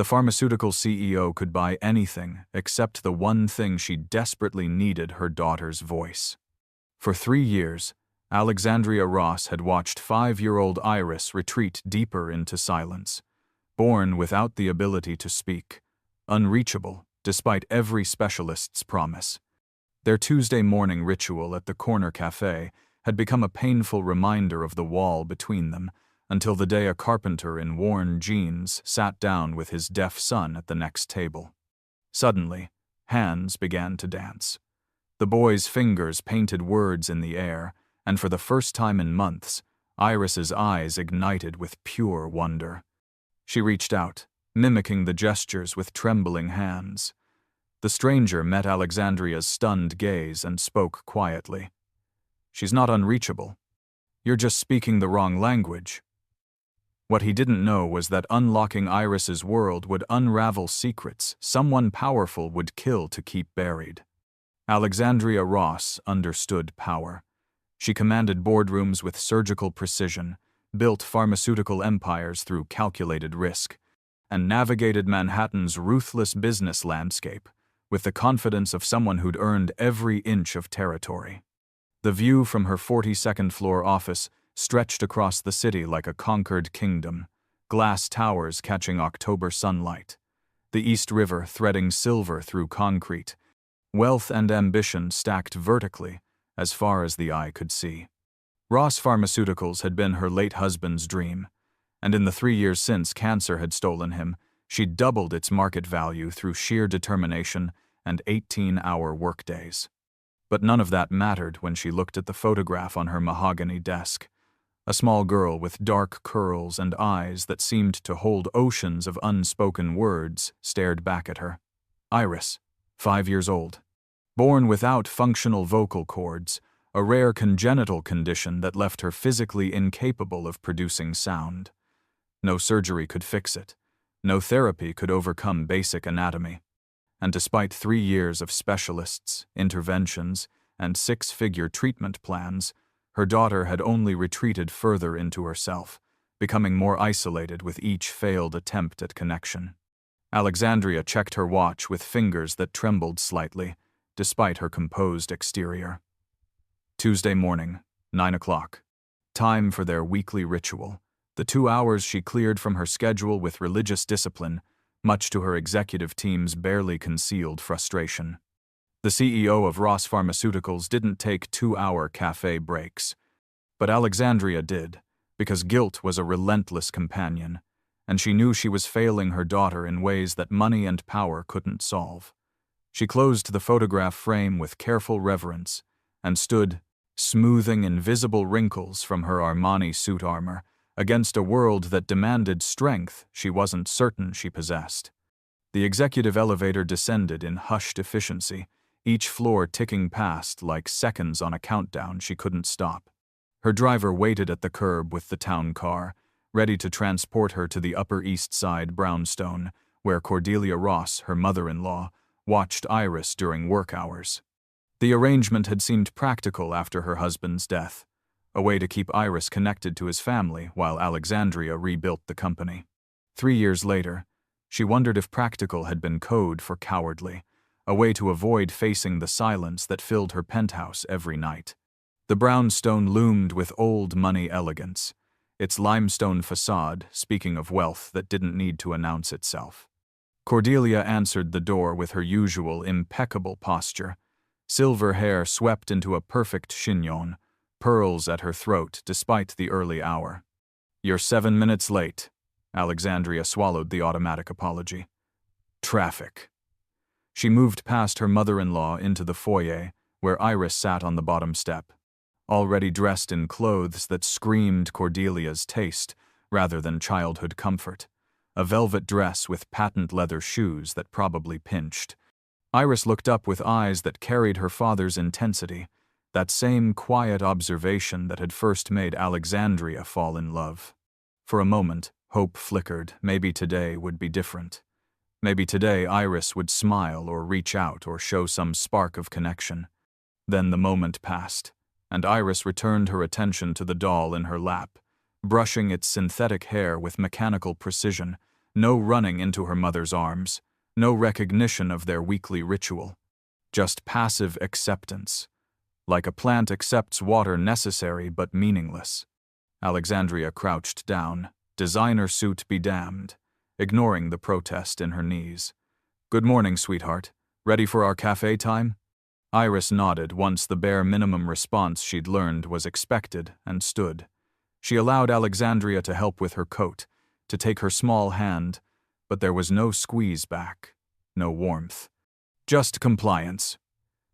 The pharmaceutical CEO could buy anything except the one thing she desperately needed: her daughter's voice. For 3 years, Alexandria Ross had watched 5-year-old Iris retreat deeper into silence, born without the ability to speak, unreachable despite every specialist's promise. Their Tuesday morning ritual at the corner café had become a painful reminder of the wall between them, until the day a carpenter in worn jeans sat down with his deaf son at the next table. Suddenly, hands began to dance. The boy's fingers painted words in the air, and for the first time in months, Iris's eyes ignited with pure wonder. She reached out, mimicking the gestures with trembling hands. The stranger met Alexandria's stunned gaze and spoke quietly. "She's not unreachable. You're just speaking the wrong language." What he didn't know was that unlocking Iris's world would unravel secrets someone powerful would kill to keep buried. Alexandria Ross understood power. She commanded boardrooms with surgical precision, built pharmaceutical empires through calculated risk, and navigated Manhattan's ruthless business landscape with the confidence of someone who'd earned every inch of territory. The view from her 42nd floor office stretched across the city like a conquered kingdom, glass towers catching October sunlight, the East River threading silver through concrete, wealth and ambition stacked vertically as far as the eye could see. Ross Pharmaceuticals had been her late husband's dream, and in the 3 years since cancer had stolen him, she'd doubled its market value through sheer determination and 18-hour workdays. But none of that mattered when she looked at the photograph on her mahogany desk. A small girl with dark curls and eyes that seemed to hold oceans of unspoken words stared back at her. Iris, 5 years old. Born without functional vocal cords, a rare congenital condition that left her physically incapable of producing sound. No surgery could fix it. No therapy could overcome basic anatomy. And despite 3 years of specialists, interventions, and 6-figure treatment plans, her daughter had only retreated further into herself, becoming more isolated with each failed attempt at connection. Alexandria checked her watch with fingers that trembled slightly, despite her composed exterior. Tuesday morning, 9 o'clock. Time for their weekly ritual, the 2 hours she cleared from her schedule with religious discipline, much to her executive team's barely concealed frustration. The CEO of Ross Pharmaceuticals didn't take 2-hour cafe breaks. But Alexandria did, because guilt was a relentless companion, and she knew she was failing her daughter in ways that money and power couldn't solve. She closed the photograph frame with careful reverence and stood, smoothing invisible wrinkles from her Armani suit armor, against a world that demanded strength she wasn't certain she possessed. The executive elevator descended in hushed efficiency, each floor ticking past like seconds on a countdown she couldn't stop. Her driver waited at the curb with the town car, ready to transport her to the Upper East Side brownstone, where Cordelia Ross, her mother-in-law, watched Iris during work hours. The arrangement had seemed practical after her husband's death, a way to keep Iris connected to his family while Alexandria rebuilt the company. 3 years later, she wondered if practical had been code for cowardly, a way to avoid facing the silence that filled her penthouse every night. The brownstone loomed with old money elegance, its limestone facade speaking of wealth that didn't need to announce itself. Cordelia answered the door with her usual impeccable posture, silver hair swept into a perfect chignon, pearls at her throat despite the early hour. "You're 7 minutes late." Alexandria swallowed the automatic apology. "Traffic." She moved past her mother-in-law into the foyer, where Iris sat on the bottom step, already dressed in clothes that screamed Cordelia's taste rather than childhood comfort, a velvet dress with patent leather shoes that probably pinched. Iris looked up with eyes that carried her father's intensity, that same quiet observation that had first made Alexandria fall in love. For a moment, hope flickered. Maybe today would be different. Maybe today Iris would smile or reach out or show some spark of connection. Then the moment passed, and Iris returned her attention to the doll in her lap, brushing its synthetic hair with mechanical precision, No running into her mother's arms. No recognition of their weekly ritual. Just passive acceptance. Like a plant accepts water necessary but meaningless. Alexandria crouched down, designer suit be damned, ignoring the protest in her knees. "Good morning, sweetheart. Ready for our cafe time?" Iris nodded once the bare minimum response she'd learned was expected and stood. She allowed Alexandria to help with her coat, to take her small hand, but there was no squeeze back, no warmth. Just compliance.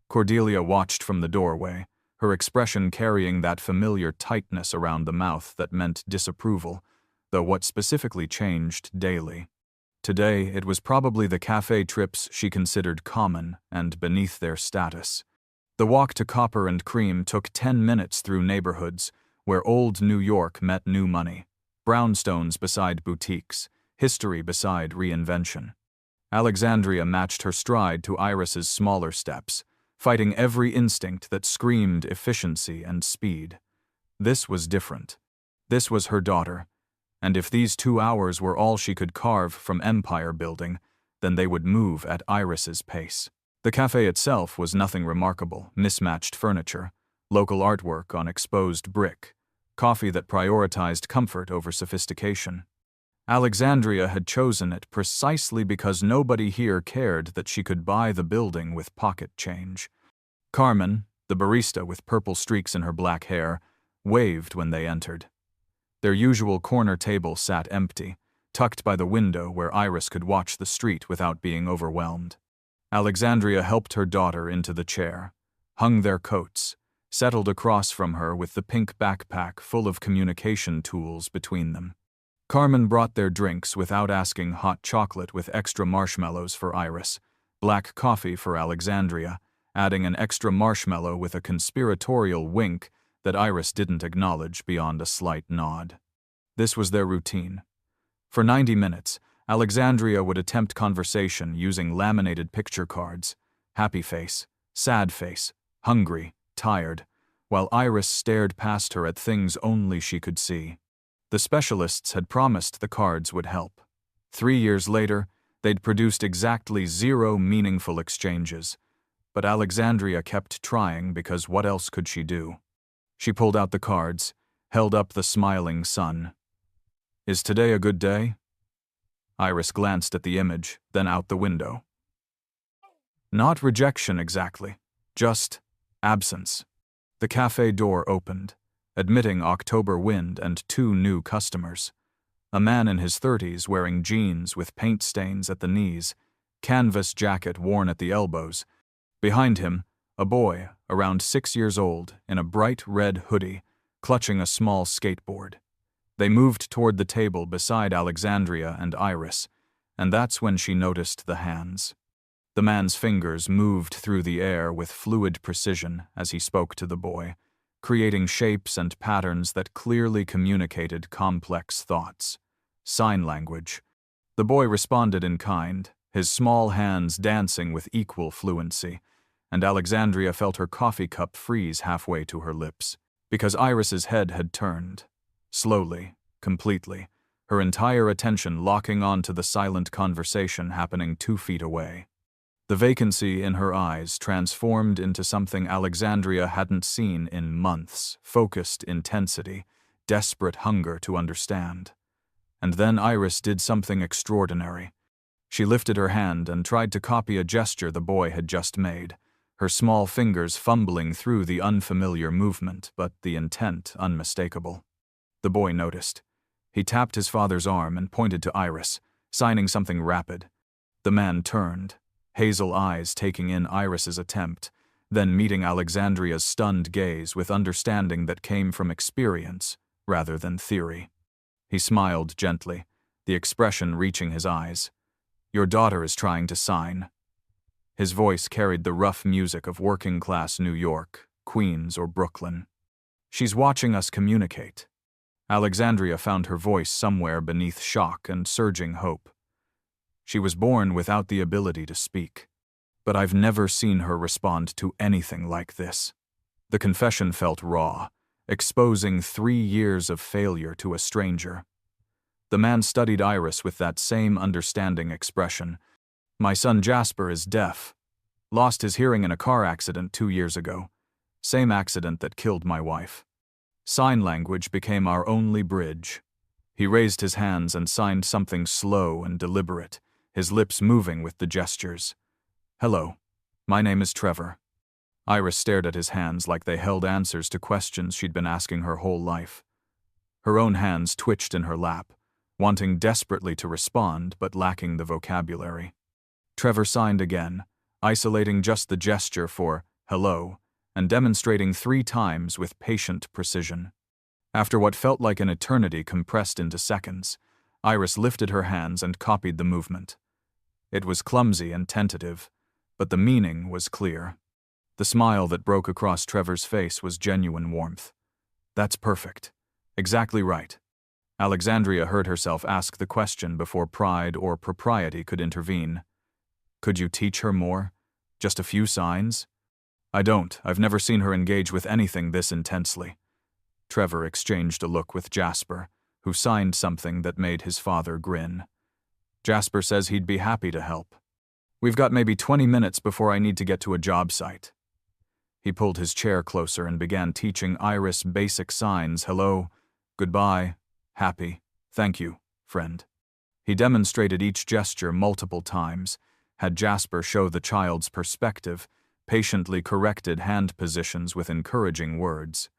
Cordelia watched from the doorway, her expression carrying that familiar tightness around the mouth that meant disapproval, though what specifically changed daily. Today, it was probably the cafe trips she considered common and beneath their status. The walk to Copper and Cream took 10 minutes through neighborhoods where old New York met new money, brownstones beside boutiques, history beside reinvention. Alexandria matched her stride to Iris's smaller steps, fighting every instinct that screamed efficiency and speed. This was different. This was her daughter, and if these 2 hours were all she could carve from empire building, then they would move at Iris's pace. The cafe itself was nothing remarkable: mismatched furniture, local artwork on exposed brick, coffee that prioritized comfort over sophistication. Alexandria had chosen it precisely because nobody here cared that she could buy the building with pocket change. Carmen, the barista with purple streaks in her black hair, waved when they entered. Their usual corner table sat empty, tucked by the window where Iris could watch the street without being overwhelmed. Alexandria helped her daughter into the chair, hung their coats, settled across from her with the pink backpack full of communication tools between them. Carmen brought their drinks without asking: hot chocolate with extra marshmallows for Iris, black coffee for Alexandria, adding an extra marshmallow with a conspiratorial wink that Iris didn't acknowledge beyond a slight nod. This was their routine. For 90 minutes, Alexandria would attempt conversation using laminated picture cards: happy face, sad face, hungry, tired, while Iris stared past her at things only she could see. The specialists had promised the cards would help. 3 years later, they'd produced exactly 0 meaningful exchanges. But Alexandria kept trying because what else could she do? She pulled out the cards, held up the smiling sun. "Is today a good day?" Iris glanced at the image, then out the window. Not rejection exactly, just absence. The cafe door opened, admitting October wind and 2 new customers. A man in his 30s wearing jeans with paint stains at the knees, canvas jacket worn at the elbows. Behind him, a boy, around 6 years old, in a bright red hoodie, clutching a small skateboard. They moved toward the table beside Alexandria and Iris, and that's when she noticed the hands. The man's fingers moved through the air with fluid precision as he spoke to the boy, creating shapes and patterns that clearly communicated complex thoughts. Sign language. The boy responded in kind, his small hands dancing with equal fluency, and Alexandria felt her coffee cup freeze halfway to her lips, because Iris's head had turned. Slowly, completely, her entire attention locking on to the silent conversation happening 2 feet away. The vacancy in her eyes transformed into something Alexandria hadn't seen in months: focused intensity, desperate hunger to understand. And then Iris did something extraordinary. She lifted her hand and tried to copy a gesture the boy had just made, her small fingers fumbling through the unfamiliar movement, but the intent unmistakable. The boy noticed. He tapped his father's arm and pointed to Iris, signing something rapid. The man turned, hazel eyes taking in Iris's attempt, then meeting Alexandria's stunned gaze with understanding that came from experience rather than theory. He smiled gently, the expression reaching his eyes. "Your daughter is trying to sign." His voice carried the rough music of working-class New York, Queens, or Brooklyn. "She's watching us communicate." Alexandria found her voice somewhere beneath shock and surging hope. She was born without the ability to speak. But I've never seen her respond to anything like this. The confession felt raw, exposing 3 years of failure to a stranger. The man studied Iris with that same understanding expression. My son Jasper is deaf. Lost his hearing in a car accident 2 years ago. Same accident that killed my wife. Sign language became our only bridge. He raised his hands and signed something slow and deliberate, his lips moving with the gestures. Hello. My name is Trevor. Iris stared at his hands like they held answers to questions she'd been asking her whole life. Her own hands twitched in her lap, wanting desperately to respond but lacking the vocabulary. Trevor signed again, isolating just the gesture for hello and demonstrating 3 times with patient precision. After what felt like an eternity compressed into seconds, Iris lifted her hands and copied the movement. It was clumsy and tentative, but the meaning was clear. The smile that broke across Trevor's face was genuine warmth. That's perfect. Exactly right. Alexandria heard herself ask the question before pride or propriety could intervene. Could you teach her more? Just a few signs? I don't. I've never seen her engage with anything this intensely. Trevor exchanged a look with Jasper, who signed something that made his father grin. Jasper says he'd be happy to help. We've got maybe 20 minutes before I need to get to a job site. He pulled his chair closer and began teaching Iris basic signs: hello, goodbye, happy, thank you, friend. He demonstrated each gesture multiple times, had Jasper show the child's perspective, patiently corrected hand positions with encouraging words.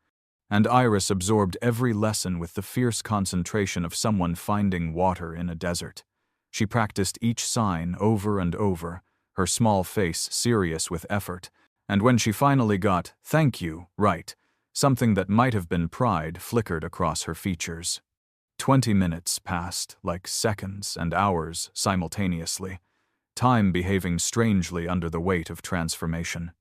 And Iris absorbed every lesson with the fierce concentration of someone finding water in a desert. She practiced each sign over and over, her small face serious with effort, and when she finally got "thank you" right, something that might have been pride flickered across her features. 20 minutes passed like seconds and hours simultaneously, time behaving strangely under the weight of transformation.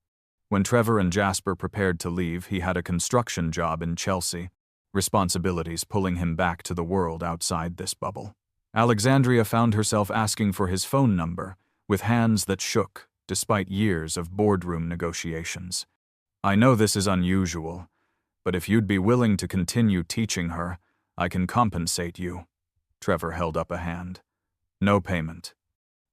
When Trevor and Jasper prepared to leave, he had a construction job in Chelsea, responsibilities pulling him back to the world outside this bubble. Alexandria found herself asking for his phone number, with hands that shook, despite years of boardroom negotiations. I know this is unusual, but if you'd be willing to continue teaching her, I can compensate you. Trevor held up a hand. No payment.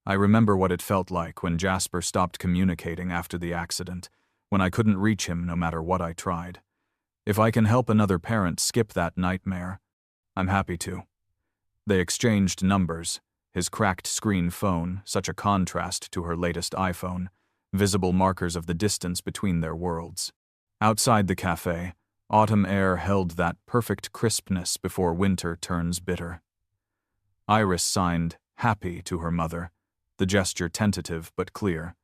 I remember what it felt like when Jasper stopped communicating after the accident, when I couldn't reach him no matter what I tried. If I can help another parent skip that nightmare, I'm happy to. They exchanged numbers, his cracked screen phone, such a contrast to her latest iPhone, visible markers of the distance between their worlds. Outside the cafe, autumn air held that perfect crispness before winter turns bitter. Iris signed happy to her mother, the gesture tentative but clear.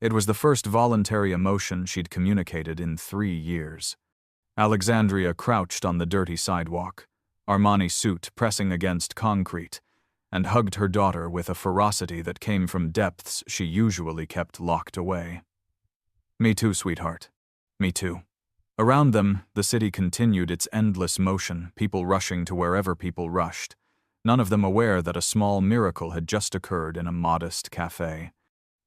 It was the first voluntary emotion she'd communicated in 3 years. Alexandria crouched on the dirty sidewalk, Armani suit pressing against concrete, and hugged her daughter with a ferocity that came from depths she usually kept locked away. Me too, sweetheart. Me too. Around them, the city continued its endless motion, people rushing to wherever people rushed, none of them aware that a small miracle had just occurred in a modest cafe.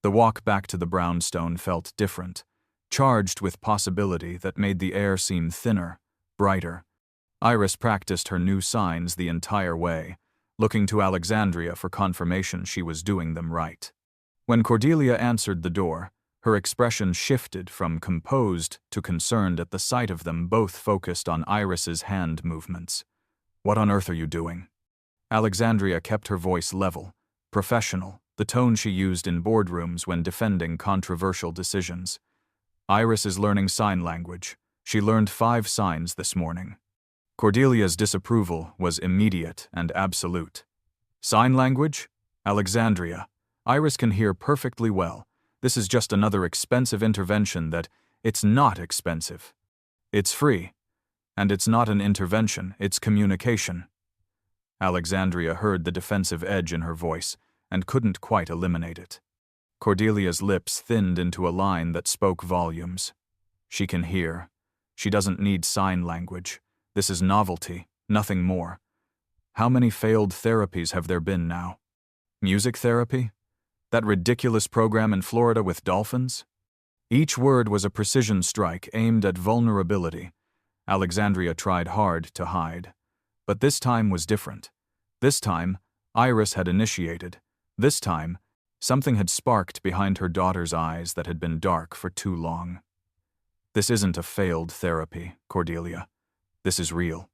The walk back to the brownstone felt different, charged with possibility that made the air seem thinner, brighter. Iris practiced her new signs the entire way, looking to Alexandria for confirmation she was doing them right. When Cordelia answered the door, her expression shifted from composed to concerned at the sight of them both focused on Iris's hand movements. What on earth are you doing? Alexandria kept her voice level, professional, the tone she used in boardrooms when defending controversial decisions. Iris is learning sign language. She learned 5 signs this morning. Cordelia's disapproval was immediate and absolute. Sign language? Alexandria, Iris can hear perfectly well. This is just another expensive intervention that, it's not expensive. It's free. And it's not an intervention, it's communication. Alexandria heard the defensive edge in her voice and couldn't quite eliminate it. Cordelia's lips thinned into a line that spoke volumes. She can hear. She doesn't need sign language. This is novelty, nothing more. How many failed therapies have there been now? Music therapy? That ridiculous program in Florida with dolphins? Each word was a precision strike aimed at vulnerability. Alexandria tried hard to hide. But this time was different. This time, Iris had initiated. This time, something had sparked behind her daughter's eyes that had been dark for too long. "This isn't a failed therapy, Cordelia. This is real."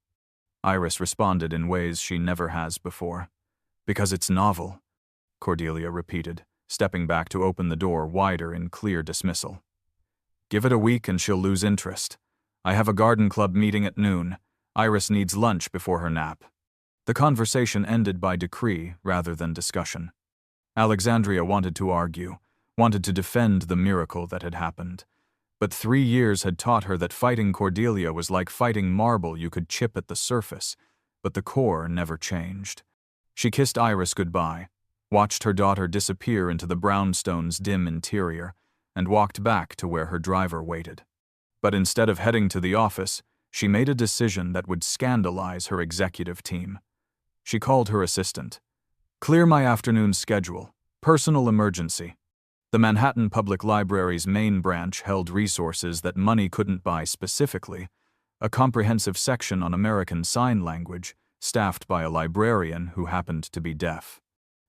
Iris responded in ways she never has before. "Because it's novel," Cordelia repeated, stepping back to open the door wider in clear dismissal. "Give it a week and she'll lose interest. I have a garden club meeting at noon. Iris needs lunch before her nap." The conversation ended by decree rather than discussion. Alexandria wanted to argue, wanted to defend the miracle that had happened. But 3 years had taught her that fighting Cordelia was like fighting marble you could chip at the surface, but the core never changed. She kissed Iris goodbye, watched her daughter disappear into the brownstone's dim interior, and walked back to where her driver waited. But instead of heading to the office, she made a decision that would scandalize her executive team. She called her assistant. "Clear my afternoon schedule. Personal emergency." The Manhattan Public Library's main branch held resources that money couldn't buy, specifically a comprehensive section on American Sign Language, staffed by a librarian who happened to be deaf.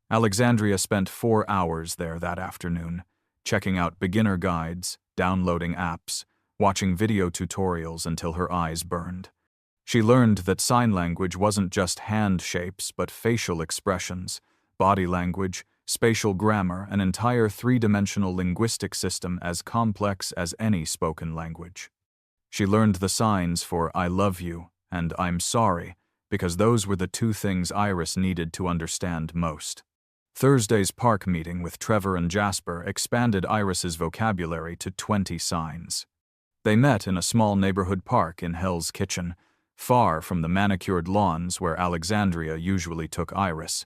Alexandria spent 4 hours there that afternoon, checking out beginner guides, downloading apps, watching video tutorials until her eyes burned. She learned that sign language wasn't just hand shapes but facial expressions, body language, spatial grammar, an entire 3-dimensional linguistic system as complex as any spoken language. She learned the signs for "I love you" and "I'm sorry" because those were the 2 things Iris needed to understand most. Thursday's park meeting with Trevor and Jasper expanded Iris's vocabulary to 20 signs. They met in a small neighborhood park in Hell's Kitchen, far from the manicured lawns where Alexandria usually took Iris,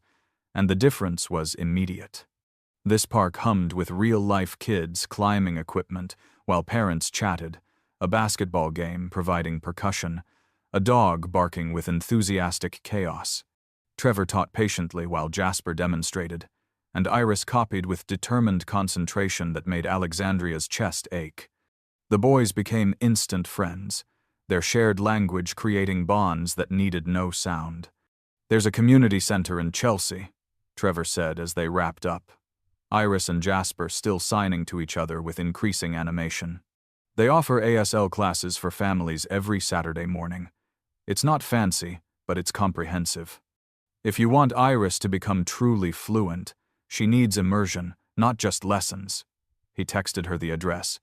and the difference was immediate. This park hummed with real-life kids climbing equipment while parents chatted, a basketball game providing percussion, a dog barking with enthusiastic chaos. Trevor taught patiently while Jasper demonstrated, and Iris copied with determined concentration that made Alexandria's chest ache. The boys became instant friends, their shared language creating bonds that needed no sound. "There's a community center in Chelsea," Trevor said as they wrapped up. Iris and Jasper still signing to each other with increasing animation. "They offer ASL classes for families every Saturday morning. It's not fancy, but it's comprehensive. If you want Iris to become truly fluent, she needs immersion, not just lessons." He texted her the address.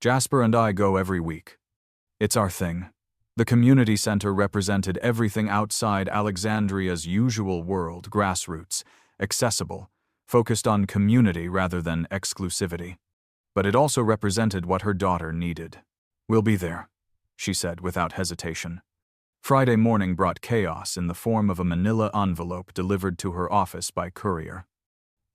"Jasper and I go every week. It's our thing." The community center represented everything outside Alexandria's usual world, grassroots, accessible, focused on community rather than exclusivity. But it also represented what her daughter needed. "We'll be there," she said without hesitation. Friday morning brought chaos in the form of a manila envelope delivered to her office by courier.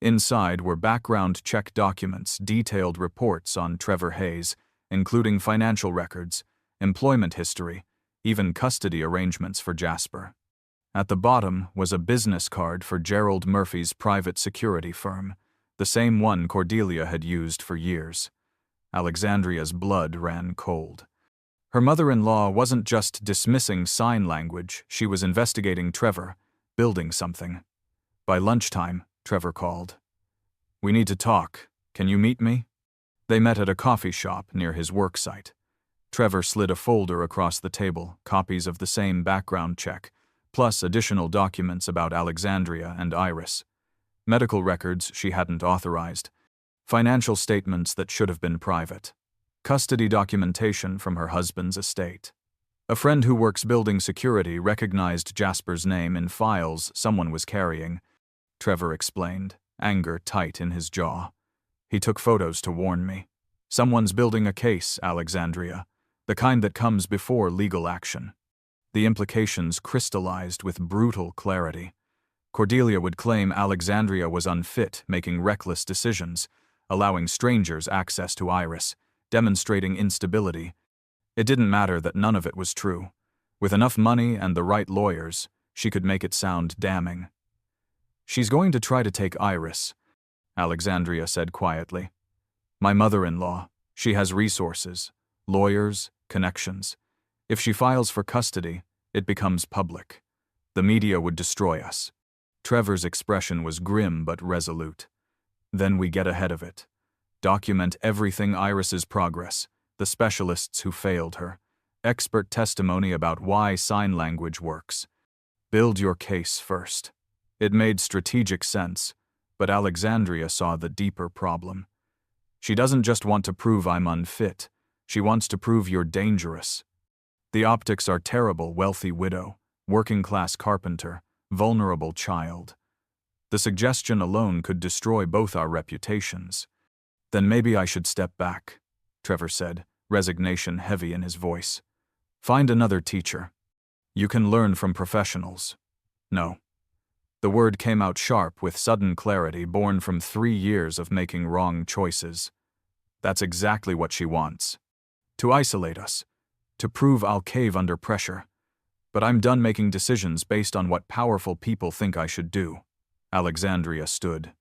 Inside were background check documents, detailed reports on Trevor Hayes, including financial records, employment history, even custody arrangements for Jasper. At the bottom was a business card for Gerald Murphy's private security firm, the same one Cordelia had used for years. Alexandria's blood ran cold. Her mother-in-law wasn't just dismissing sign language, she was investigating Trevor, building something. By lunchtime, Trevor called. "We need to talk. Can you meet me?" They met at a coffee shop near his work site. Trevor slid a folder across the table, copies of the same background check, plus additional documents about Alexandria and Iris. Medical records she hadn't authorized. Financial statements that should have been private. Custody documentation from her husband's estate. A friend who works building security recognized Jasper's name in files someone was carrying. Trevor explained, anger tight in his jaw. "He took photos to warn me. Someone's building a case, Alexandria, the kind that comes before legal action." The implications crystallized with brutal clarity. Cordelia would claim Alexandria was unfit, making reckless decisions, allowing strangers access to Iris, demonstrating instability. It didn't matter that none of it was true. With enough money and the right lawyers, she could make it sound damning. "She's going to try to take Iris," Alexandria said quietly. "My mother-in-law, she has resources, lawyers, connections. If she files for custody, it becomes public. The media would destroy us. Trevor's expression was grim but resolute. Then we get ahead of it. Document everything Iris's progress, the specialists who failed her, expert testimony about why sign language works. Build your case first. It made strategic sense, but Alexandria saw the deeper problem. She doesn't just want to prove I'm unfit, she wants to prove you're dangerous. The optics are terrible: wealthy widow, working-class carpenter, vulnerable child. The suggestion alone could destroy both our reputations. Then maybe I should step back, Trevor said, resignation heavy in his voice. Find another teacher. You can learn from professionals. No. The word came out sharp with sudden clarity born from 3 years of making wrong choices. That's exactly what she wants. To isolate us. To prove I'll cave under pressure. But I'm done making decisions based on what powerful people think I should do. Alexandria stood,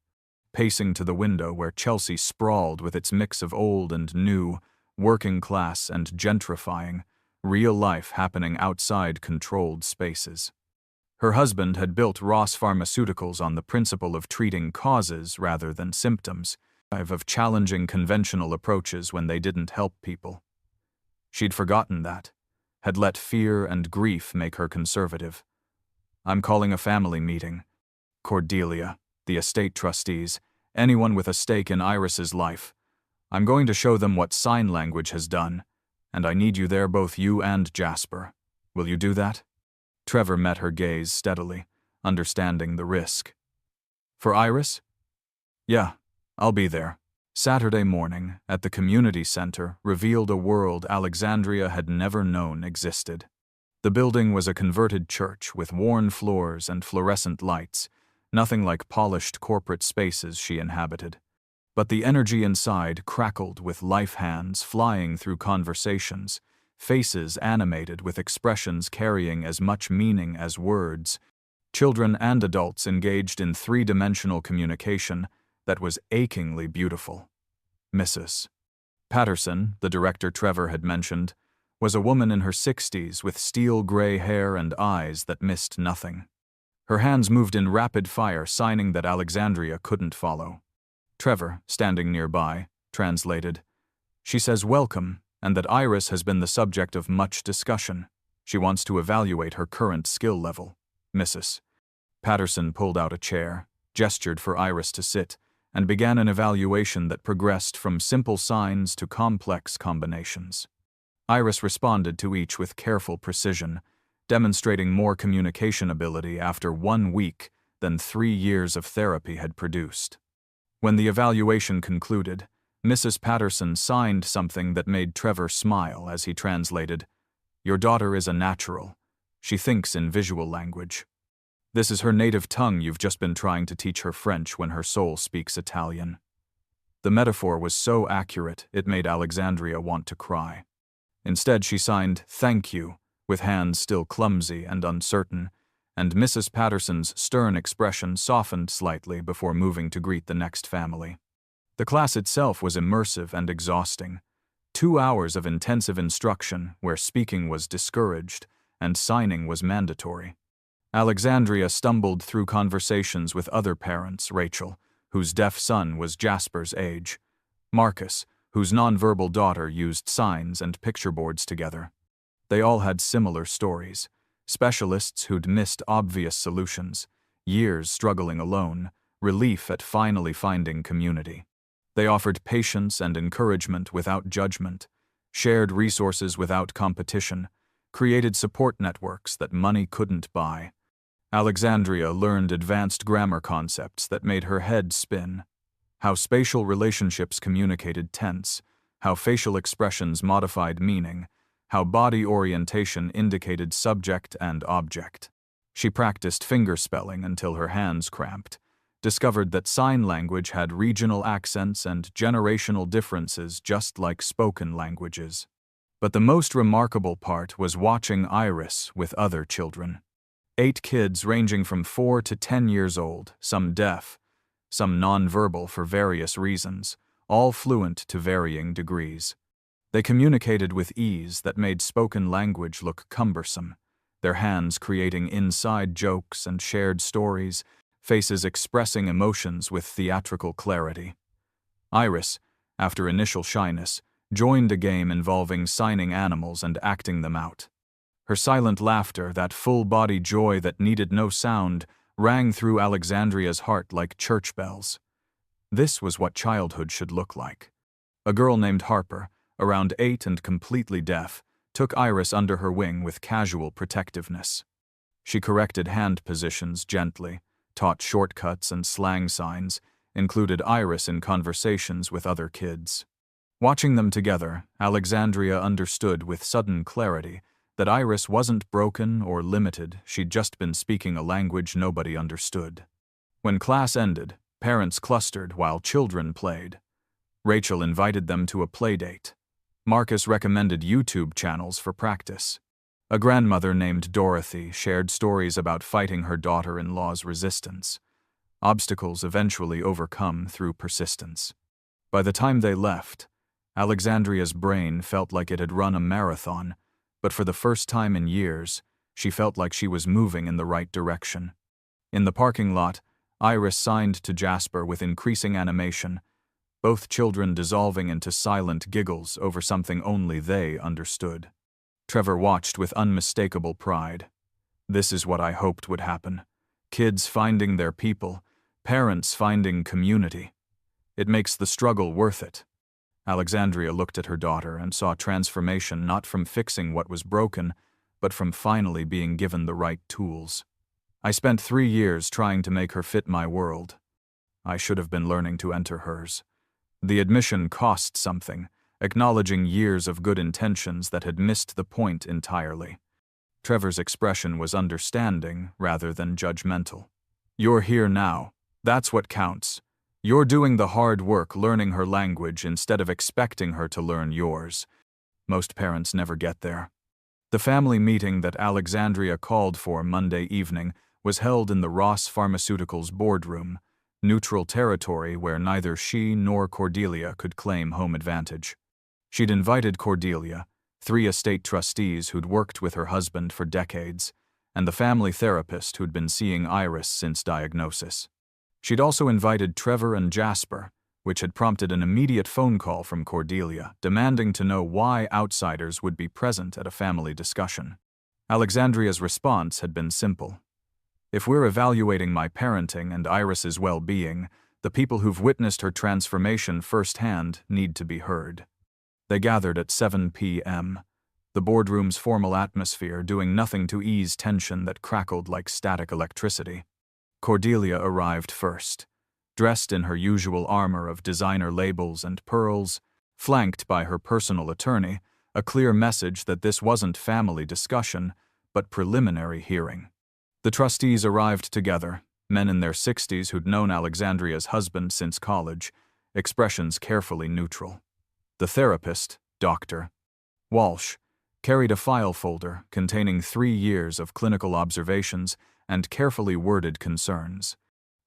pacing to the window where Chelsea sprawled with its mix of old and new, working class and gentrifying, real life happening outside controlled spaces. Her husband had built Ross Pharmaceuticals on the principle of treating causes rather than symptoms, of challenging conventional approaches when they didn't help people. She'd forgotten that, had let fear and grief make her conservative. I'm calling a family meeting. Cordelia, the estate trustees, anyone with a stake in Iris's life. I'm going to show them what sign language has done, and I need you there, both you and Jasper. Will you do that? Trevor met her gaze steadily, understanding the risk. For Iris? Yeah, I'll be there. Saturday morning, at the community center, revealed a world Alexandria had never known existed. The building was a converted church with worn floors and fluorescent lights, nothing like polished corporate spaces she inhabited. But the energy inside crackled with life, hands flying through conversations, faces animated with expressions carrying as much meaning as words, children and adults engaged in three-dimensional communication that was achingly beautiful. Mrs. Patterson, the director Trevor had mentioned, was a woman in her 60s with steel-gray hair and eyes that missed nothing. Her hands moved in rapid fire, signing that Alexandria couldn't follow. Trevor, standing nearby, translated. She says welcome, and that Iris has been the subject of much discussion. She wants to evaluate her current skill level. Mrs. Patterson pulled out a chair, gestured for Iris to sit, and began an evaluation that progressed from simple signs to complex combinations. Iris responded to each with careful precision, demonstrating more communication ability after 1 week than 3 years of therapy had produced. When the evaluation concluded, Mrs. Patterson signed something that made Trevor smile as he translated, "Your daughter is a natural. She thinks in visual language. This is her native tongue. You've just been trying to teach her French when her soul speaks Italian." The metaphor was so accurate it made Alexandria want to cry. Instead, she signed, "Thank you," with hands still clumsy and uncertain, and Mrs. Patterson's stern expression softened slightly before moving to greet the next family. The class itself was immersive and exhausting. 2 hours of intensive instruction where speaking was discouraged and signing was mandatory. Alexandria stumbled through conversations with other parents: Rachel, whose deaf son was Jasper's age; Marcus, whose nonverbal daughter used signs and picture boards together. They all had similar stories: specialists who'd missed obvious solutions, years struggling alone, relief at finally finding community. They offered patience and encouragement without judgment, shared resources without competition, created support networks that money couldn't buy. Alexandria learned advanced grammar concepts that made her head spin: how spatial relationships communicated tense, how facial expressions modified meaning, how body orientation indicated subject and object. She practiced fingerspelling until her hands cramped, discovered that sign language had regional accents and generational differences just like spoken languages. But the most remarkable part was watching Iris with other children. 8 kids ranging from 4 to 10 years old, some deaf, some nonverbal for various reasons, all fluent to varying degrees. They communicated with ease that made spoken language look cumbersome, their hands creating inside jokes and shared stories faces expressing emotions with theatrical clarity. Iris, after initial shyness, joined a game involving signing animals and acting them out. Her silent laughter, that full-body joy that needed no sound, rang through Alexandria's heart like church bells. This was what childhood should look like. A girl named Harper, around 8 and completely deaf, took Iris under her wing with casual protectiveness. She corrected hand positions gently, taught shortcuts and slang signs, included Iris in conversations with other kids. Watching them together, Alexandria understood with sudden clarity that Iris wasn't broken or limited, she'd just been speaking a language nobody understood. When class ended, parents clustered while children played. Rachel invited them to a playdate. Marcus recommended YouTube channels for practice. A grandmother named Dorothy shared stories about fighting her daughter-in-law's resistance. Obstacles eventually overcome through persistence. By the time they left, Alexandria's brain felt like it had run a marathon, but for the first time in years, she felt like she was moving in the right direction. In the parking lot, Iris signed to Jasper with increasing animation, both children dissolving into silent giggles over something only they understood. Trevor watched with unmistakable pride. This is what I hoped would happen. Kids finding their people, parents finding community. It makes the struggle worth it. Alexandria looked at her daughter and saw transformation not from fixing what was broken, but from finally being given the right tools. I spent 3 years trying to make her fit my world. I should have been learning to enter hers. The admission cost something, acknowledging years of good intentions that had missed the point entirely. Trevor's expression was understanding rather than judgmental. You're here now. That's what counts. You're doing the hard work learning her language instead of expecting her to learn yours. Most parents never get there. The family meeting that Alexandria called for Monday evening was held in the Ross Pharmaceuticals boardroom, neutral territory where neither she nor Cordelia could claim home advantage. She'd invited Cordelia, 3 estate trustees who'd worked with her husband for decades, and the family therapist who'd been seeing Iris since diagnosis. She'd also invited Trevor and Jasper, which had prompted an immediate phone call from Cordelia, demanding to know why outsiders would be present at a family discussion. Alexandria's response had been simple. If we're evaluating my parenting and Iris's well-being, the people who've witnessed her transformation firsthand need to be heard. They gathered at 7 p.m., the boardroom's formal atmosphere doing nothing to ease tension that crackled like static electricity. Cordelia arrived first, dressed in her usual armor of designer labels and pearls, flanked by her personal attorney, a clear message that this wasn't family discussion, but preliminary hearing. The trustees arrived together, men in their 60s who'd known Alexandria's husband since college, expressions carefully neutral. The therapist, Dr. Walsh, carried a file folder containing 3 years of clinical observations and carefully worded concerns,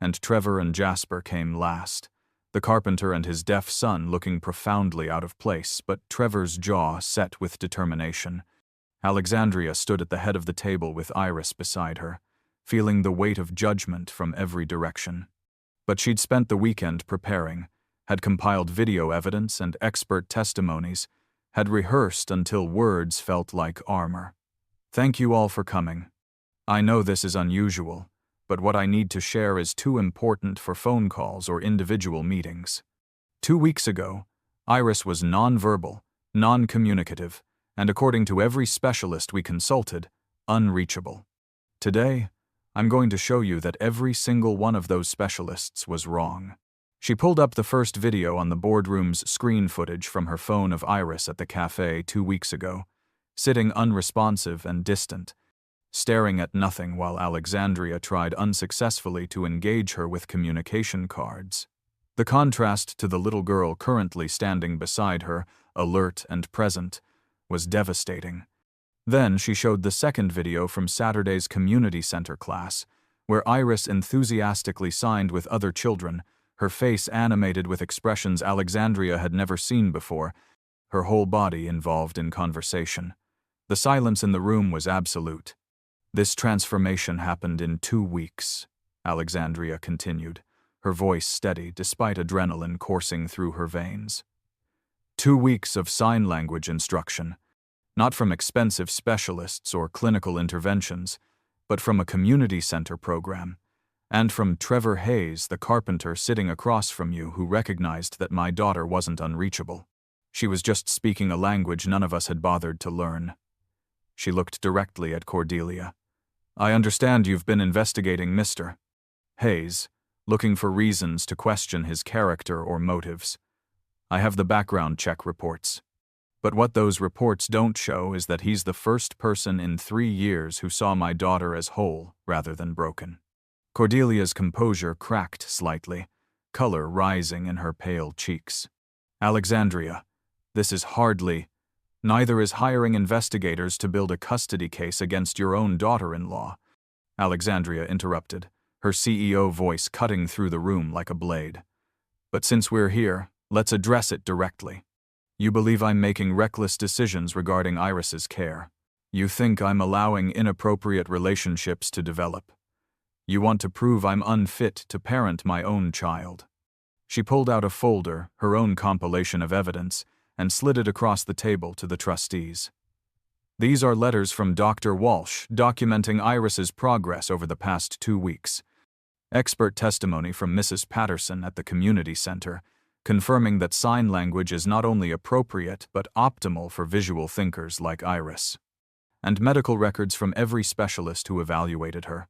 and Trevor and Jasper came last, the carpenter and his deaf son looking profoundly out of place, but Trevor's jaw set with determination. Alexandria stood at the head of the table with Iris beside her, feeling the weight of judgment from every direction. But she'd spent the weekend preparing, had compiled video evidence and expert testimonies, had rehearsed until words felt like armor. Thank you all for coming. I know this is unusual, but what I need to share is too important for phone calls or individual meetings. 2 weeks ago, Iris was nonverbal, non-communicative, and according to every specialist we consulted, unreachable. Today, I'm going to show you that every single one of those specialists was wrong. She pulled up the first video on the boardroom's screen footage from her phone of Iris at the café 2 weeks ago, sitting unresponsive and distant, staring at nothing while Alexandria tried unsuccessfully to engage her with communication cards. The contrast to the little girl currently standing beside her, alert and present, was devastating. Then she showed the second video from Saturday's community center class, where Iris enthusiastically signed with other children, her face animated with expressions Alexandria had never seen before, her whole body involved in conversation. The silence in the room was absolute. This transformation happened in 2 weeks. Alexandria continued, her voice steady despite adrenaline coursing through her veins. 2 weeks of sign language instruction, not from expensive specialists or clinical interventions, but from a community center program, and from Trevor Hayes, the carpenter sitting across from you who recognized that my daughter wasn't unreachable. She was just speaking a language none of us had bothered to learn. She looked directly at Cordelia. I understand you've been investigating Mr. Hayes, looking for reasons to question his character or motives. I have the background check reports. But what those reports don't show is that he's the first person in 3 years who saw my daughter as whole rather than broken. Cordelia's composure cracked slightly, color rising in her pale cheeks. Alexandria, this is hardly. Neither is hiring investigators to build a custody case against your own daughter-in-law. Alexandria interrupted, her CEO voice cutting through the room like a blade. But since we're here, let's address it directly. You believe I'm making reckless decisions regarding Iris's care. You think I'm allowing inappropriate relationships to develop. You want to prove I'm unfit to parent my own child. She pulled out a folder, her own compilation of evidence, and slid it across the table to the trustees. These are letters from Dr. Walsh documenting Iris's progress over the past 2 weeks. Expert testimony from Mrs. Patterson at the community center, confirming that sign language is not only appropriate but optimal for visual thinkers like Iris. And medical records from every specialist who evaluated her,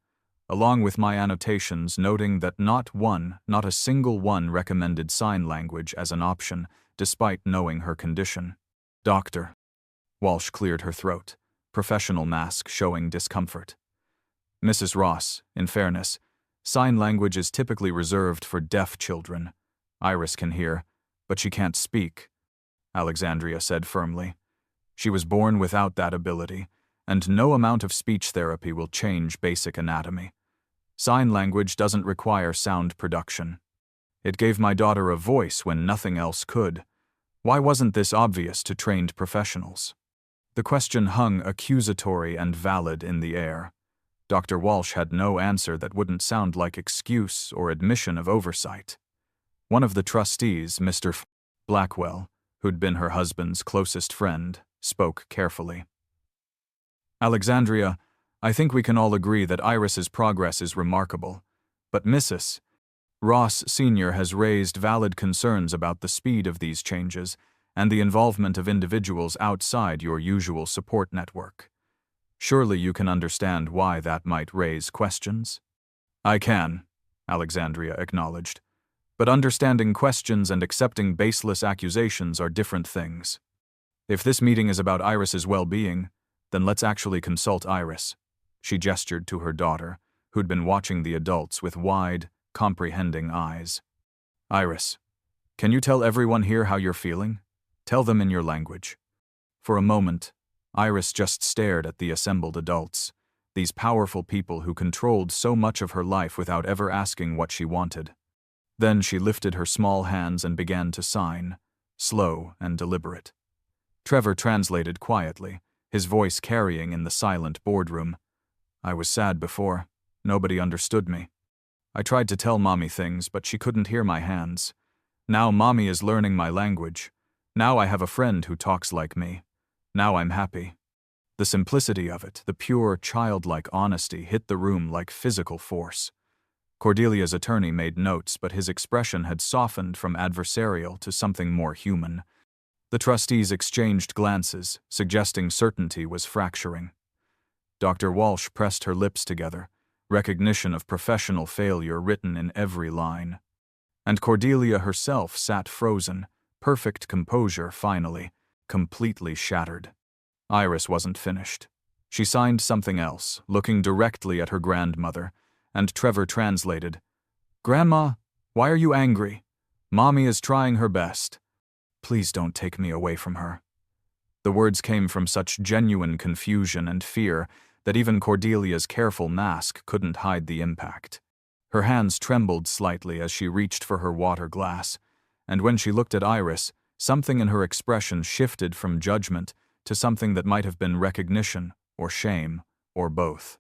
along with my annotations noting that not a single one recommended sign language as an option, despite knowing her condition. Doctor. Walsh cleared her throat, professional mask showing discomfort. Mrs. Ross, in fairness, sign language is typically reserved for deaf children. Iris can hear, but she can't speak, Alexandria said firmly. She was born without that ability, and no amount of speech therapy will change basic anatomy. Sign language doesn't require sound production. It gave my daughter a voice when nothing else could. Why wasn't this obvious to trained professionals? The question hung accusatory and valid in the air. Dr. Walsh had no answer that wouldn't sound like excuse or admission of oversight. One of the trustees, Mr. Blackwell, who'd been her husband's closest friend, spoke carefully. Alexandria, I think we can all agree that Iris's progress is remarkable, but Mrs. Ross Sr. has raised valid concerns about the speed of these changes and the involvement of individuals outside your usual support network. Surely you can understand why that might raise questions? I can, Alexandria acknowledged. But understanding questions and accepting baseless accusations are different things. If this meeting is about Iris's well-being, then let's actually consult Iris. She gestured to her daughter, who'd been watching the adults with wide, comprehending eyes. Iris, can you tell everyone here how you're feeling? Tell them in your language. For a moment, Iris just stared at the assembled adults, these powerful people who controlled so much of her life without ever asking what she wanted. Then she lifted her small hands and began to sign, slow and deliberate. Trevor translated quietly, his voice carrying in the silent boardroom. I was sad before. Nobody understood me. I tried to tell Mommy things, but she couldn't hear my hands. Now Mommy is learning my language. Now I have a friend who talks like me. Now I'm happy. The simplicity of it, the pure, childlike honesty hit the room like physical force. Cordelia's attorney made notes, but his expression had softened from adversarial to something more human. The trustees exchanged glances, suggesting certainty was fracturing. Dr. Walsh pressed her lips together, recognition of professional failure written in every line. And Cordelia herself sat frozen, perfect composure finally, completely shattered. Iris wasn't finished. She signed something else, looking directly at her grandmother, and Trevor translated, "Grandma, why are you angry? Mommy is trying her best. Please don't take me away from her." The words came from such genuine confusion and fear that even Cordelia's careful mask couldn't hide the impact. Her hands trembled slightly as she reached for her water glass, and when she looked at Iris, something in her expression shifted from judgment to something that might have been recognition or shame or both.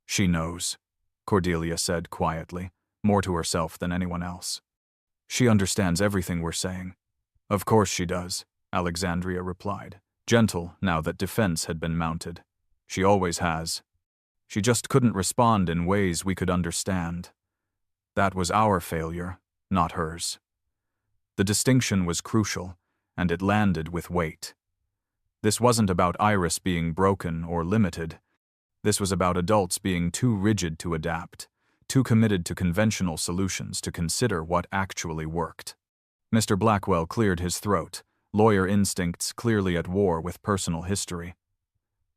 She knows. Cordelia said quietly, more to herself than anyone else. She understands everything we're saying. Of course she does, Alexandria replied, gentle now that defense had been mounted. She always has. She just couldn't respond in ways we could understand. That was our failure, not hers. The distinction was crucial, and it landed with weight. This wasn't about Iris being broken or limited. This was about adults being too rigid to adapt, too committed to conventional solutions to consider what actually worked. Mr. Blackwell cleared his throat, lawyer instincts clearly at war with personal history.